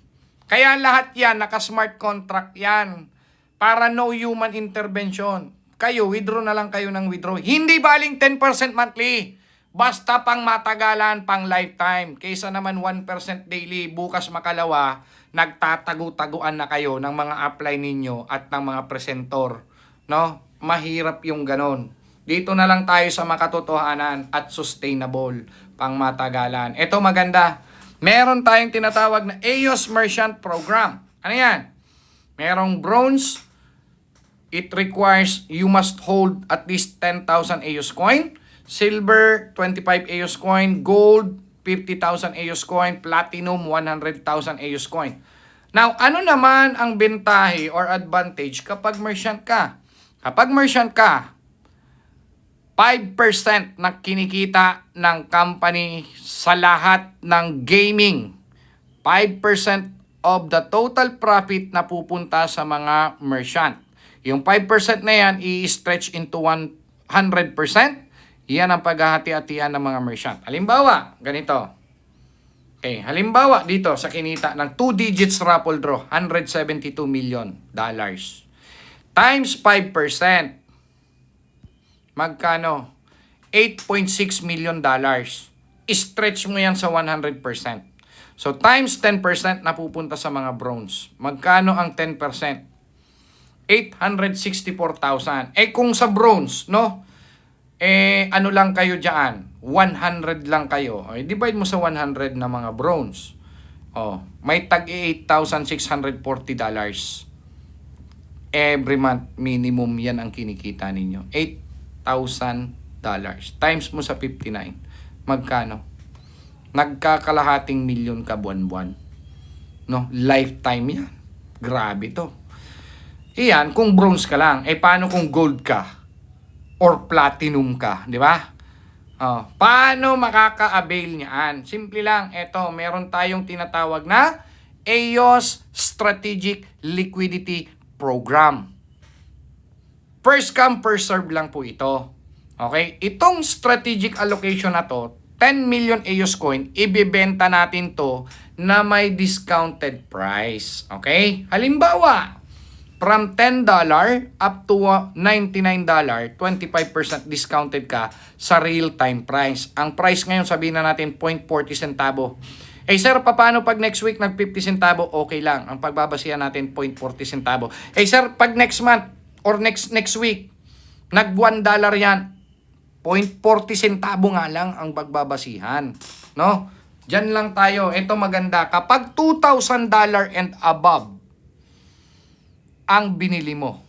Kaya lahat yan, naka-smart contract yan. Para no human intervention. Kayo, withdraw na lang kayo ng withdraw. Hindi baling 10% monthly. Basta pang matagalan, pang lifetime. Kaysa naman 1% daily, bukas makalawa, nagtatago-taguan na kayo ng mga apply ninyo at ng mga presentor. No? Mahirap yung ganon. Dito na lang tayo sa makatotohanan at sustainable, pang matagalan. Ito maganda. Meron tayong tinatawag na EOS Merchant Program. Ano yan? Merong bronze. It requires you must hold at least 10,000 EOS coin. Silver, 25 EOS coin. Gold, 50,000 EOS coin. Platinum, 100,000 EOS coin. Now, ano naman ang bentahe or advantage kapag merchant ka? Kapag merchant ka, 5% na kinikita ng company sa lahat ng gaming. 5% of the total profit na pupunta sa mga merchant. Yung 5% na yan, i-stretch into 100%. Yan ang paghahati-hatian ng mga merchant. Halimbawa, ganito. Okay, halimbawa dito sa kinita ng 2 digits raffle draw, $172 million. Times 5%. Magkano? $8.6 million. I-stretch mo yan sa 100%. So, times 10% na pupunta sa mga bronze. Magkano ang 10%? 864,000. Kung sa bronze, no? Ano lang kayo dyan? 100 lang kayo. Divide mo sa 100 na mga bronze. May $8,640. Every month, minimum yan ang kinikita ninyo. $8,000. Times mo sa 59. Magkano? Nagkakalahating milyon ka buwan-buwan. No? Lifetime yan. Grabe to. Iyan, kung bronze ka lang. Paano kung gold ka? Or platinum ka, di ba? Paano makaka-avail niyan? Simple lang, meron tayong tinatawag na EOS Strategic Liquidity Program. First come, first serve lang po ito. Okay? Itong strategic allocation na to, 10 million EOS coin, ibebenta natin to na may discounted price. Okay? Halimbawa, from $10 up to $99, 25% discounted ka sa real-time price. Ang price ngayon, sabihin na natin, 0.40 centavo. Sir, paano pag next week nag-50 centavo? Okay lang. Ang pagbabasihan natin, 0.40 centavo. Sir, pag next month or next week, nag-$1 yan, 0.40 centavo nga lang ang pagbabasihan. No? Diyan lang tayo. Ito maganda. Kapag $2,000 and above, ang binili mo,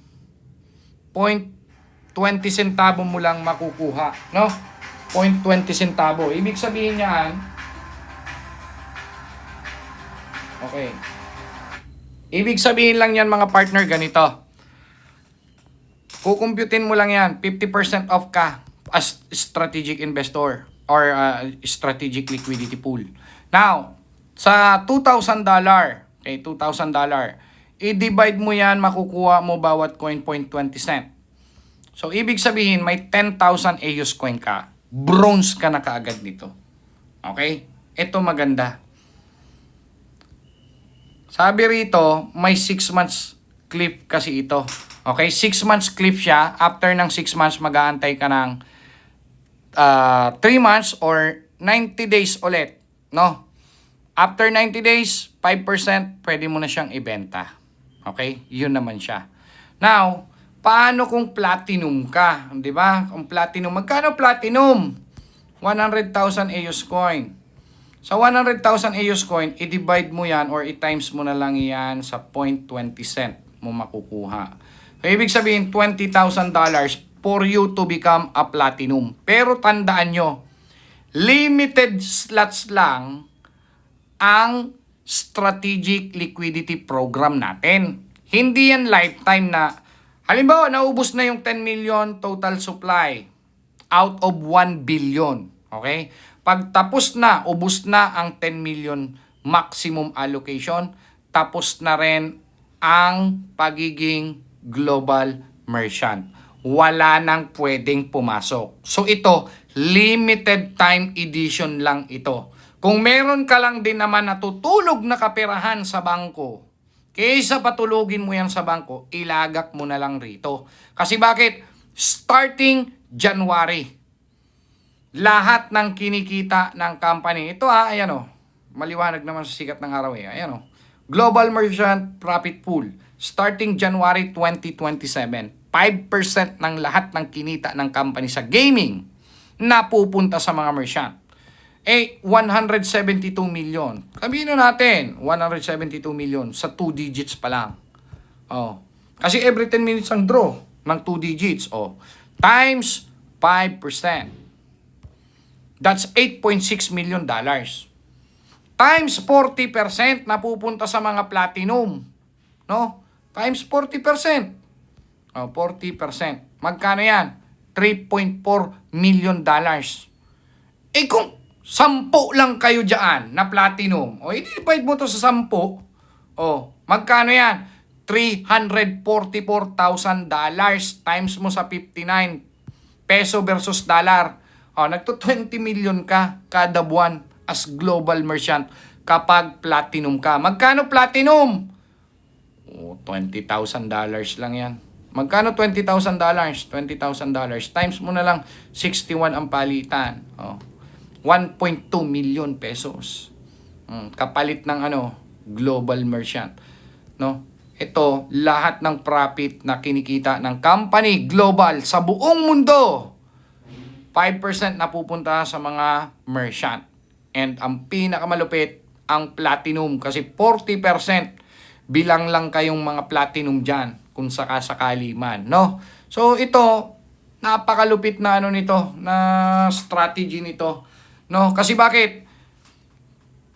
0.20 centavo mo lang makukuha, no? 0.20 centavo. Ibig sabihin niyan, okay. Ibig sabihin lang yan mga partner, ganito. Kukumputin mo lang yan, 50% off ka as strategic investor or strategic liquidity pool. Now, sa $2,000, okay, $2,000, i-divide mo yan, makukuha mo bawat coin 0.20 cent. So, ibig sabihin, may 10,000 EOS coin ka. Bronze ka na kaagad nito. Okay? Ito maganda. Sabi rito, may 6 months cliff kasi ito. Okay? 6 months cliff siya. After ng 6 months, mag-aantay ka ng 3 months or 90 days ulit. No? After 90 days, 5%, pwede mo na siyang ibenta. Okay? Yun naman siya. Now, paano kung platinum ka? Di ba? Kung platinum, magkano platinum? 100,000 EOS coin. Sa 100,000 EOS coin, i-divide mo yan or i-times mo na lang yan sa 0.20 cent mo makukuha. Ibig sabihin, $20,000 for you to become a platinum. Pero tandaan nyo, limited slots lang ang strategic liquidity program natin. Hindi yan lifetime na, halimbawa, naubos na yung 10 million total supply out of 1 billion. Okay? Pag tapos na, ubos na ang 10 million maximum allocation, tapos na rin ang pagiging global merchant. Wala nang pwedeng pumasok. So ito, limited time edition lang ito. Kung meron ka lang din naman natutulog na kaperahan sa bangko, kaysa patulugin mo yan sa bangko, ilagak mo na lang rito. Kasi bakit? Starting January, lahat ng kinikita ng company, ito ayan o, maliwanag naman sa sikat ng araw ayan o, Global Merchant Profit Pool, starting January 2027, 5% ng lahat ng kinita ng company sa gaming na pupunta sa mga merchant. 172 million. Sabihin na natin, 172 million sa 2 digits pa lang. Oh. Kasi every 10 minutes ang draw ng 2 digits. Oh. Times 5%. That's $8.6 million. Times 40% na pupunta sa mga platinum. No? Times 40%. Oh, 40%. Magkano yan? $3.4 million. Kung 10 lang kayo dyan na platinum, i-divide mo to sa 10, magkano yan? $344,000 times mo sa 59 peso versus dollar. Nagto 20 million ka kada buwan as global merchant kapag platinum ka. Magkano platinum? $20,000 lang yan. Magkano $20,000? $20,000 times mo na lang 61 ang palitan. 1.2 million pesos. Kapalit ng global merchant. No? Ito, lahat ng profit na kinikita ng company global sa buong mundo, 5% na pupunta sa mga merchant. And ang pinakamalupit, ang platinum. Kasi 40% bilang lang kayong mga platinum dyan kung sakasakali man. No? So ito, napakalupit na nito, na strategy nito. No? Kasi bakit?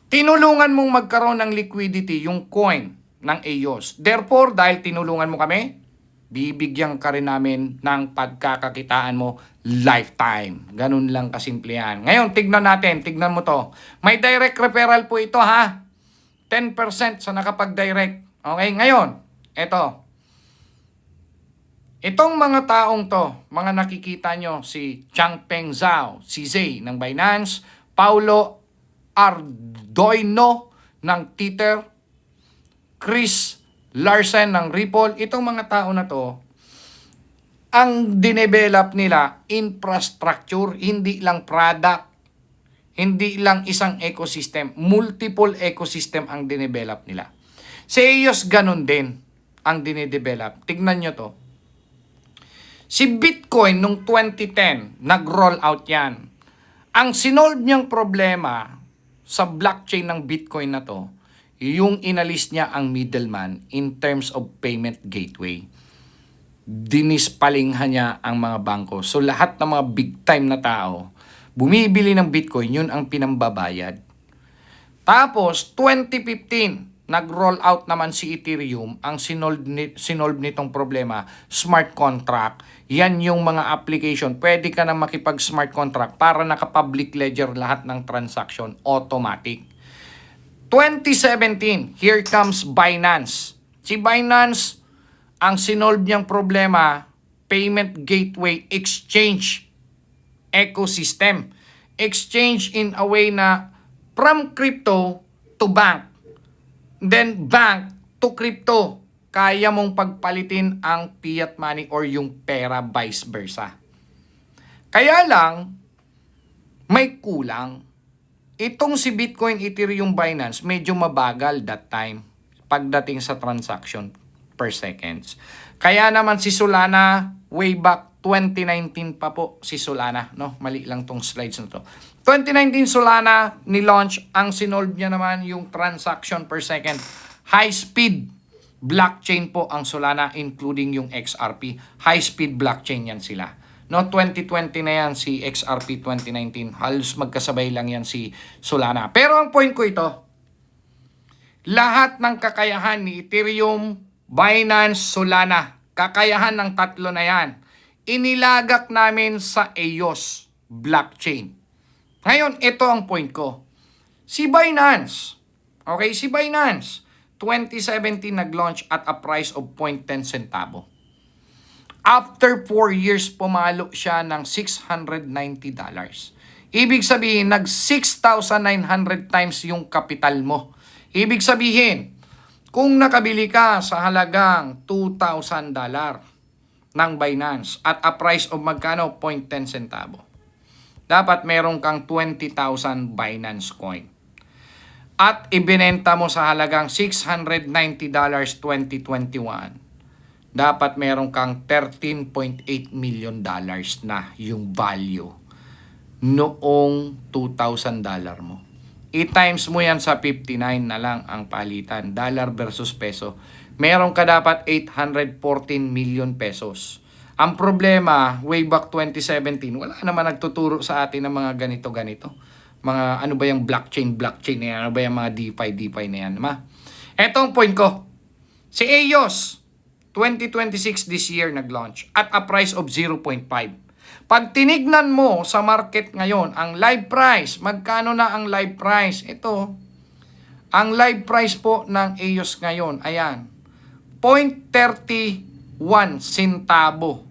Tinulungan mong magkaroon ng liquidity yung coin ng EOS. Therefore, dahil tinulungan mo kami, bibigyan ka rin namin ng pagkakakitaan mo lifetime. Ganun lang kasimple yan. Ngayon, tignan mo to. May direct referral po ito ha. 10% sa nakapag-direct. Okay, ngayon, itong mga taong to, mga nakikita nyo, si Changpeng Zhao, si Zay ng Binance, Paulo Ardoino ng Tether, Chris Larsen ng Ripple, itong mga tao na to, ang dinevelop nila, infrastructure, hindi lang product, hindi lang isang ecosystem, multiple ecosystem ang dinevelop nila. Sa EOS, ganun din ang dinedevelop. Tignan nyo to. Si Bitcoin nung 2010, nag-roll out yan. Ang sinolve niyang problema sa blockchain ng Bitcoin na to, yung inalis niya ang middleman in terms of payment gateway. Dinispalinghan niya ang mga bangko. So lahat ng mga big time na tao, bumibili ng Bitcoin, yun ang pinambabayad. Tapos, 2015, nag-roll out naman si Ethereum. Ang sinolve nitong problema, smart contract. Yan yung mga application. Pwede ka na makipag-smart contract para naka-public ledger lahat ng transaction. Automatic. 2017, here comes Binance. Si Binance, ang sinolve niyang problema, payment gateway, exchange ecosystem. Exchange in a way na from crypto to bank. Then bank to crypto. Kaya mong pagpalitin ang fiat money or yung pera vice versa. Kaya lang, may kulang. Itong si Bitcoin, Ethereum, Binance, medyo mabagal that time pagdating sa transaction per seconds. Kaya naman si Solana, way back 2019 pa po si Solana. No? Mali lang tong slides na to. 2019 Solana, ni-launch, ang sinolve niya naman yung transaction per second. High speed blockchain po ang Solana, including yung XRP. High-speed blockchain yan sila. No, 2020 na yan si XRP, 2019. Halos magkasabay lang yan si Solana. Pero ang point ko ito, lahat ng kakayahan ni Ethereum, Binance, Solana, kakayahan ng tatlo na yan, inilagak namin sa EOS blockchain. Ngayon, ito ang point ko. Si Binance, okay, si Binance, 2017 nag-launch at a price of 0.10 centavo. After 4 years, pumalo siya ng $690. Ibig sabihin, nag 6,900 times yung kapital mo. Ibig sabihin, kung nakabili ka sa halagang $2,000 ng Binance at a price of magkano? 0.10 centavo. Dapat meron kang 20,000 Binance coin. At ibinenta mo sa halagang $690 2021. Dapat meron kang $13.8 million na yung value noong $2,000 mo. I-times mo yan sa 59 na lang ang palitan, dollar versus peso. Meron ka dapat 814 million pesos. Ang problema, way back 2017, wala naman nagtuturo sa atin ng mga ganito-ganito. Mga ano ba yung blockchain na yan? Ano ba yung mga DeFi na yan? Ito ang point ko. Si EOS, 2026 this year nag-launch at a price of 0.5. Pag tinignan mo sa market ngayon, ang live price, magkano na ang live price? Ito, ang live price po ng EOS ngayon, ayan, 0.31 centavo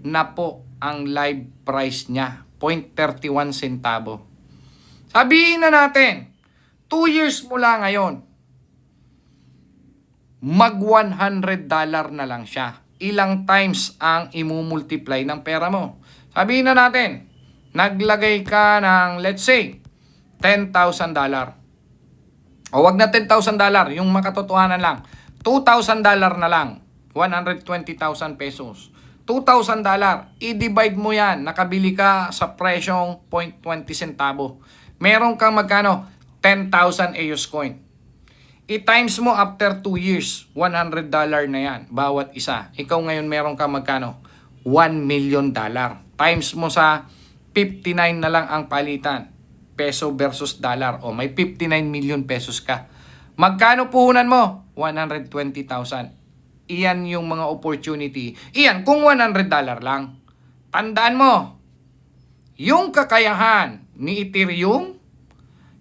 na po ang live price niya. 0.31 centavo. Sabihin na natin, 2 years mula ngayon, mag $100 na lang siya. Ilang times ang imumultiply ng pera mo? Sabihin na natin, naglagay ka ng, let's say, $10,000. O wag na $10,000, yung makatotohanan lang. $2,000 na lang. 120,000 pesos. $2,000. I-divide mo yan. Nakabili ka sa presyong 0.20 centavo. Meron kang magkano? 10,000 EOS coin. I-times mo after 2 years. $100 na yan. Bawat isa. Ikaw ngayon meron kang magkano? $1 million. Times mo sa 59 na lang ang palitan. Peso versus dollar. O may 59 million pesos ka. Magkano puhunan mo? 120,000. Iyan yung mga opportunity. Iyan kung $100 lang. Tandaan mo, yung kakayahan ni Ethereum,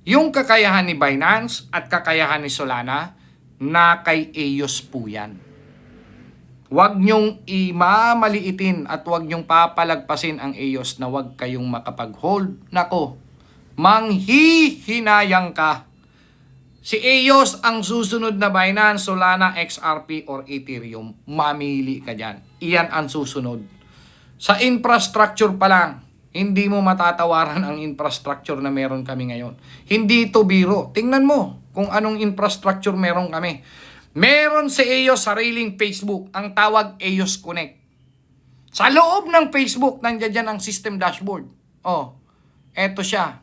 yung kakayahan ni Binance at kakayahan ni Solana, na kay EOS po yan. Huwag nyong imamaliitin at huwag nyong papalagpasin ang EOS na huwag kayong makapag-hold. Nako, manghihinayang ka. Si EOS ang susunod na Binance, Solana, XRP, or Ethereum. Mamili ka dyan. Iyan ang susunod. Sa infrastructure pa lang, hindi mo matatawaran ang infrastructure na meron kami ngayon. Hindi ito biro. Tingnan mo kung anong infrastructure meron kami. Meron si EOS sariling Facebook. Ang tawag EOS Connect. Sa loob ng Facebook, nandiyan dyan ang system dashboard. Oh, eto siya.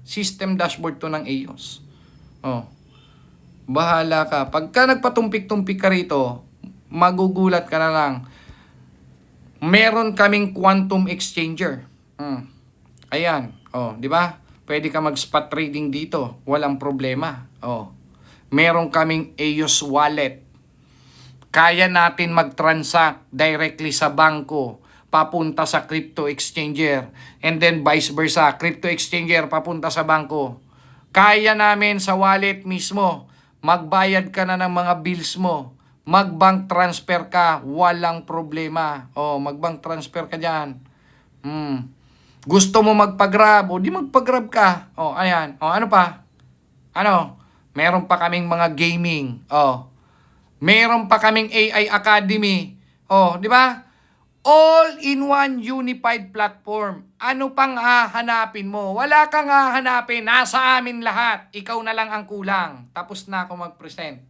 System dashboard to ng EOS. Oh, bahala ka. Pagka nagpatumpik-tumpik ka rito, magugulat ka na lang. Meron kaming quantum exchanger. Ayan. Oh, di ba? Pwede ka mag-spot trading dito. Walang problema. Oh. Meron kaming EOS wallet. Kaya natin mag-transact directly sa bangko papunta sa crypto exchanger. And then vice versa. Crypto exchanger papunta sa bangko. Kaya namin sa wallet mismo, magbayad ka na ng mga bills mo, mag-bank transfer ka, walang problema. O, mag-bank transfer ka dyan. Gusto mo magpa-grab, o di magpa-grab ka. O, ayan. O, ano pa? Ano? Meron pa kaming mga gaming. O, meron pa kaming AI Academy. O, di ba? All-in-one unified platform. Ano pang hahanapin mo? Wala kang hahanapin. Nasa amin lahat. Ikaw na lang ang kulang. Tapos na ako mag-present.